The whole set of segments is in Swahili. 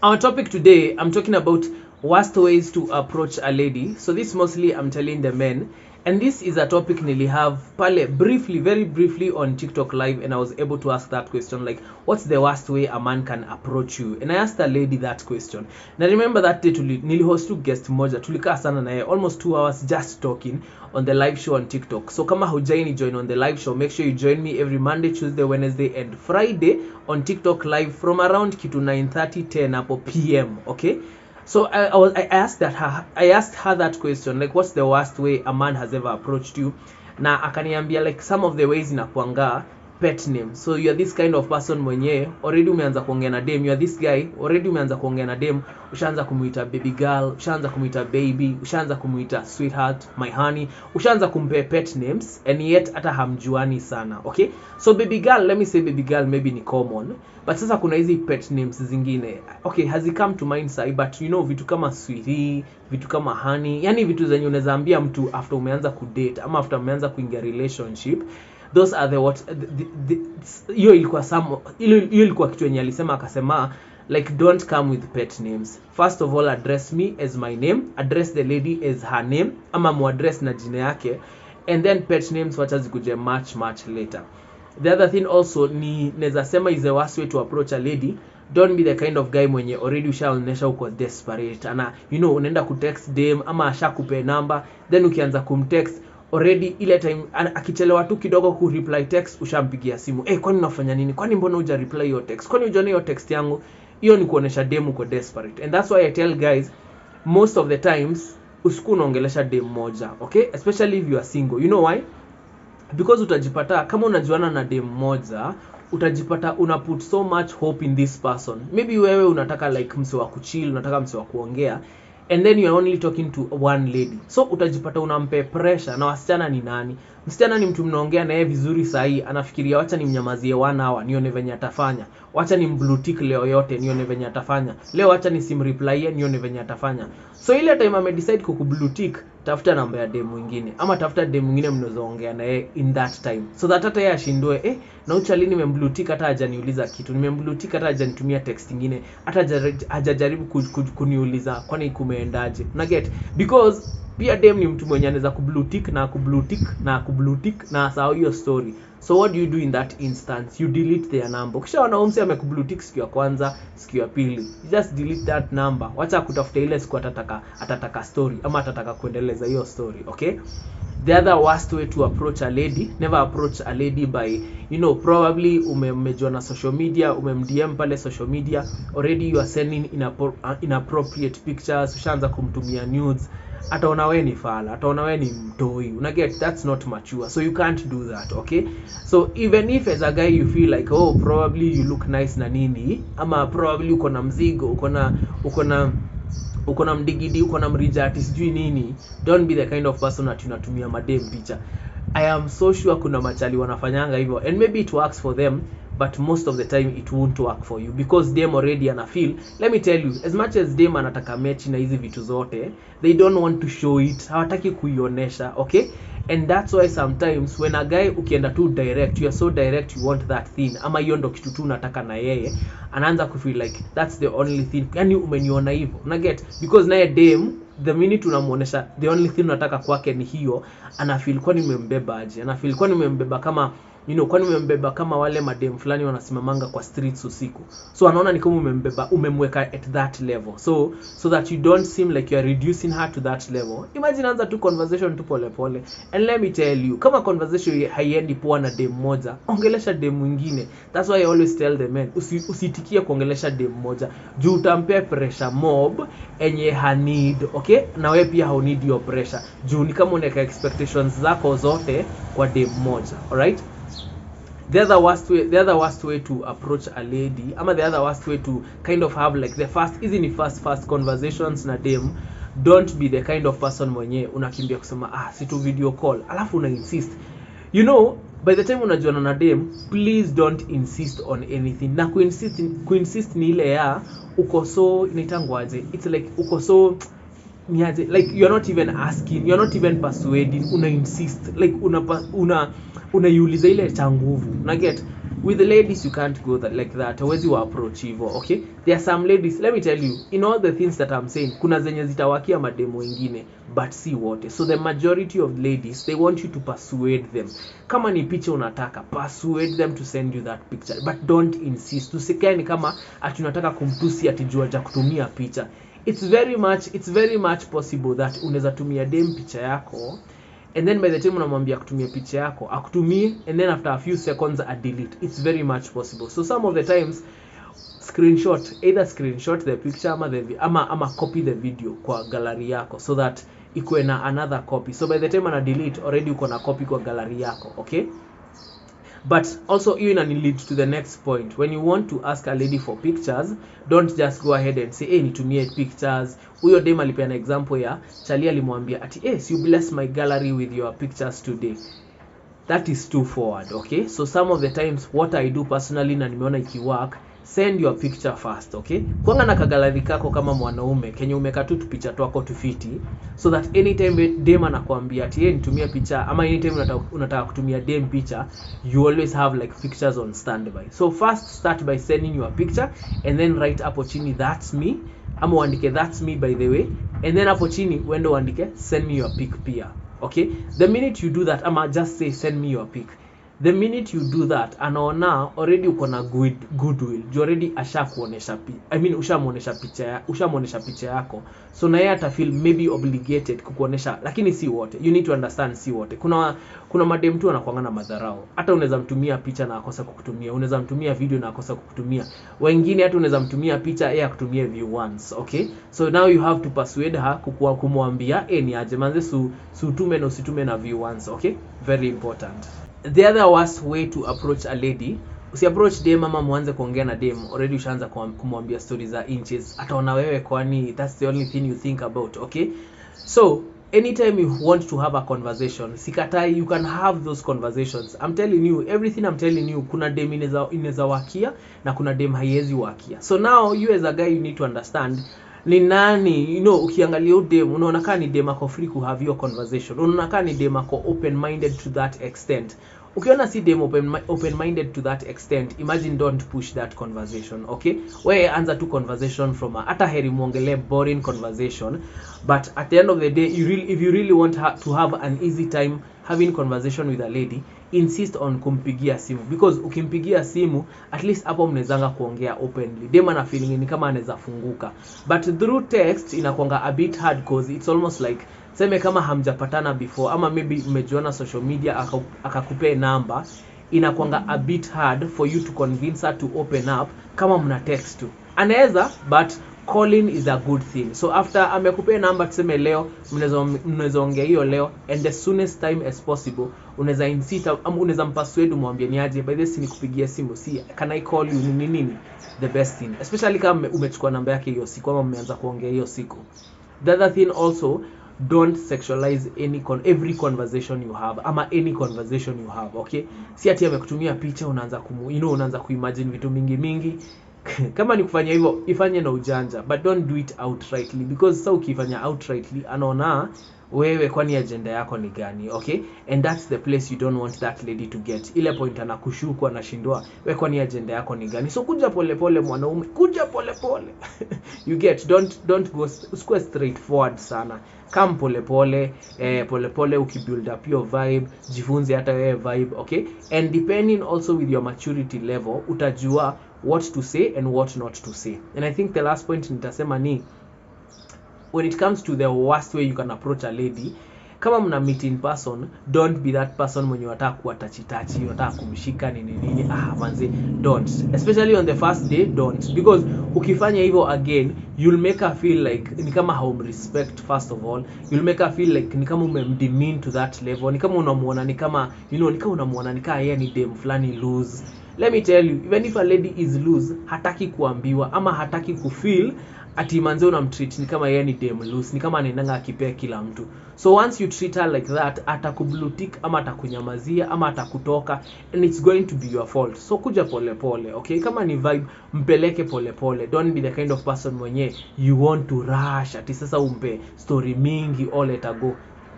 Our topic today, I'm talking about worst ways to approach a lady. So this mostly I'm telling the men, and this is a topic nearly have pale briefly, very briefly on TikTok live, and I was able to ask that question, like, what's the worst way a man can approach you? And I asked a lady that question. Now remember that day nilihost guest moja, tulikaa sana naye almost 2 hours just talking on the live show on TikTok. So kama hujaini join on the live show, make sure you join me every Monday, Tuesday, Wednesday and Friday on TikTok live from around kitu 9:30 10 hapo PM, okay? So I asked her that question, like, what's the worst way a man has ever approached you? Na akaniambia like some of the ways inakuanga pet name. So you are this kind of person mwenye already umeanza kuongea na dem, you are this guy already umeanza kuongea na dem, ushaanza kumuita baby girl, ushaanza kumuita baby, ushaanza kumuita sweetheart, my honey, ushaanza kumpe pet names, and yet hata hamjuani sana, okay? So baby girl, let me say baby girl maybe ni common, but sasa kuna hizi pet names zingine, okay, has it come to mind sai, but you know vitu kama sweetie, vitu kama honey, yani vitu zenye unaweza ambia mtu after umeanza kudate ama after umeanza kuingia relationship. Those are the what hiyo ilikuwa kitu yenye alisema, akasema like, don't come with pet names. First of all, address me as my name, address the lady as her name, ama muaddress na jina yake, and then pet names wacha zikuje much later. The other thing also ni neza sema is the worst way to approach a lady. Don't be the kind of guy mwenye already ushaonesha uko desperate, ana you know unaenda kutext dem ama ashakupe number, then ukianza kumtext already ile time akichelewa tu kidogo ku reply text ushampigia simu, kwani unafanya nini, kwani mbona huja reply your text, kwani hujaona your text yangu. Hiyo ni kuonesha dem uko desperate, and that's why I tell guys most of the times usiku unaongelesha dem moja, okay, especially if you are single. You know why? Because utajipata kama unajuana na dem moja, utajipata una put so much hope in this person. Maybe wewe unataka like mse wa kuchill, unataka mse wa kuongea, and then you are only talking to one lady, so utajipata unampe pressure. Na wasichana ni nani? Msichana ni mtu mnaongea naye vizuri sahi, anafikiria wacha nimnyamazie 1 hour nione venye atafanya, wacha nimblue tick leo yote nione venye atafanya, leo wacha nisimreply nione venye atafanya. So ile time ame decide kukublue tick, tafuta namba ya dem mwingine, ama tafuta dem mwingine mnazoongea naye in that time, so that hata yeye ashindwe na uchali nimemblue tick, hata hajaniuliza kitu, nimemblue tick, hata hajanitumia text nyingine, hata hajajaribu kuniuliza kwani kumeendaje. Una get? Because pia dem ni mtu mwenye anaweza kublue tick na kublue tick na kublue tick na sawa hiyo story. So what do you do in that instance? You delete their number. Kisha wanaomsi amekublue tick siku ya kwanza, siku ya pili, you just delete that number. Wacha kutafuta ile siku atataka story ama atataka kuendeleza hiyo story, okay? The other worst way to approach a lady, never approach a lady by, you know, probably umemejwa na social media, umemdm pale social media, already you are sending inappropriate pictures, ushaanza kumtumia nudes, ataona wewe ni fala, ataona wewe ni mtoi. Una get? That's not mature, so you can't do that, okay? So even if as a guy you feel like, oh, probably you look nice na nini, ama probably uko na mzigo, uko na mdigidi, uko na mrijati sijui nini, don't be the kind of person that unatumia madem picha. I am so sure kuna machali wanafanyanga hivyo, and maybe it works for them, but most of the time it won't work for you, because them already ana feel. Let me tell you, as much as them anataka mechi na hizi vitu zote, they don't want to show it, hawataki kuionesha, okay? And that's why sometimes when a guy ukienda too direct, you are so direct, you want that thing, ama hiyo ndo kitu tu unataka na yeye, anaanza kufeel like that's the only thing, yani umeniona hivyo. Una get? Because naye dem the minute unamuonesha the only thing unataka kwake ni hiyo, ana feel kwani umembeba aje, ana feel kwani umembeba kama, you know, kwani umembeba kama wale madem fulani wanasimamanga kwa streets usiku. So anaona ni kama umembeba, umemweka at that level, so that you don't seem like you are reducing her to that level. Imagine anza tu conversation tu pole pole, and let me tell you, kama conversation haiendi poa na dem moja, ongelesha dem mwingine. That's why I always tell the men, usitikie kuongelesha dem moja juu utampea pressure mob enye ha need, okay? Na wewe pia hau need your pressure juu ni kama unaweka expectations zako zote kwa dem moja, alright? The other worst way to approach a lady, ama the other worst way to kind of have like the first conversations na dem, don't be the kind of person mwenye unakimbia kusema si tu video call alafu una insist. You know, by the time unajuana na dem, please don't insist on anything. Na kuinsist ni ile ya uko so inaitangwaje, it's like uko so niaje, like you're not even asking, you're not even persuading, una insist, like unaiuliza ile cha nguvu. Una get? With the ladies you can't go like that, hawezi wa approach hivyo. Okay, there are some ladies, let me tell you, in all the things that I'm saying, kuna zenye zitawakia mademo wengine, but si wote. So the majority of ladies, they want you to persuade them. Kama ni picha unataka, persuade them to send you that picture, but don't insist. Usikae ni kama ati unataka kumtusi ati jua ja kutumia picha. It's very much possible that unaweza tumia dem picha yako, and then by the time unamwambia kutumia picha yako akutumie, and then after a few seconds a delete. It's very much possible. So some of the times either screenshot the picture ama copy the video kwa gallery yako, so that ikuwe na another copy. So by the time ana delete, already uko na copy kwa gallery yako. Okay, but also hiyo ina lead to the next point. When you want to ask a lady for pictures, don't just go ahead and say nitumie pictures. Huyo dem alipeana example ya Charlie alimwambia ati you bless my gallery with your pictures today. That is too forward. Okay, so some of the times what I do personally na nimeona ikiwork, send your picture first. Okay, kwanga na kagalari kako kama mwanaume kenye umeka tu picha twako tufiti, so that anytime dem anakuambia ati nitumie picha, ama anytime unataka kutumia dem picha, you always have like pictures on standby. So first start by sending your picture, and then write hapo chini that's me, ama uandike that's me by the way, and then hapo chini uende uandike send me your pic pia. Okay, the minute you do that, ama just say send me your pic, the minute you do that, anaona already uko na goodwill. You already ushamuonesha picha yako, so na yeye ata feel maybe obligated kukuonesha, lakini si wote. You need to understand, si wote. Kuna madem tu anakuanga na madharau. Hata unaweza mtumia picha na akosa kukutumia, unaweza mtumia video na akosa kukutumia. Wengine hata unaweza mtumia picha yeye akutumie view once. Okay, so now you have to persuade her kumwambia ni aje manze utume na usitume na view once. Okay, very important. The other worst way to approach a lady, usiapproach dem ama muanze kuongea na dem, already ushaanza kumwambia stories za inches, ataona wewe kwani that's the only thing you think about. Okay, so anytime you want to have a conversation, sikatai, you can have those conversations. I'm telling you, everything I'm telling you, kuna dem inaweza wakia na kuna dem haiwezi wakia. So now you as a guy, you need to understand ni nani, ukiangalia dem unaona kama ni dem ako free to have your conversation, unaona kama ni dem ako open minded to that extent. Ukiona si dem open minded to that extent, imagine, don't push that conversation. Okay, wewe anza tu conversation from hata heri muongelee boring conversation, but at the end of the day, if you really want to have an easy time having conversation with a lady, insist on kumpigia simu, because ukimpigia simu at least hapo mnezanga kuongea openly. Dem ana feeling ni kama anaweza funguka, but through text inakuanga a bit hard, cause it's almost like seme kama hamjapatana before, ama maybe umejiona social media akakupea number, inakuanga a bit hard for you to convince her to open up kama mna text tu. Anaweza, but calling is a good thing. So after amekupea number, tuseme leo mnaweza ongea hiyo leo, and the soonest time as possible unaweza insist, ama unaweza mpaswede umwambie ni aje by this nikupigia simu, see can I call you nini, the best thing, especially kama umechukua namba yake hiyo siku ama mmeanza kuongea hiyo siku. The other thing also, don't sexualize every conversation you have, ama any conversation you have. Okay, si ati amekutumia picha unaanza unaanza kuimagine vitu mingi. Kama ni kufanya hivyo, ifanye na ujanja, but don't do it outrightly, because sasa ukifanya outrightly anaona wewe kwani agenda yako ni gani. Okay, and that's the place you don't want that lady to get. Ile point anakushuku, anashindwa wewe kwani agenda yako ni gani. So kuja pole mwanaume, kuja pole you get, don't go square straightforward sana. Come pole ukibuild up your vibe, jifunze hata wewe vibe. Okay, and depending also with your maturity level, utajua what to say and what not to say. And I think the last point nitasema ni, when it comes to the worst way you can approach a lady, kama mna meet in person, don't be that person mwenye unataka kuwa touchy, unataka kumshika nini. Manze, don't, especially on the first day, don't, because ukifanya hivyo again, you'll make her feel like ni kama home respect. First of all, you'll make her feel like ni kama umemdemean to that level, ni kama unamuona ni kama ni kama unamuona ni kama yeye ni dem fulani loose. Let me tell you, even if a lady is loose, hataki kuambiwa ama hataki kufeel ati manze unamtreat ni kama yeye ni dem loose, ni kama anaendanga akipea kila mtu. So once you treat her like that, atakublue tick ama atakunyamazia ama atakutoka, and it's going to be your fault. So kuja pole. Okay, kama ni vibe, mpeleke pole. Don't be the kind of person mwenye you want to rush ati sasa umpe story mingi all let her go.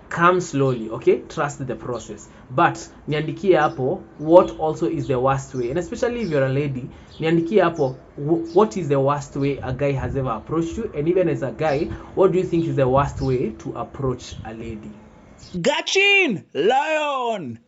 come slowly, okay? Trust the process. But niandikie hapo what also is the worst way, and especially if you're a lady, niandikie hapo what is the worst way a guy has ever approached you, and even as a guy, what do you think is the worst way to approach a lady? Gachin Lion.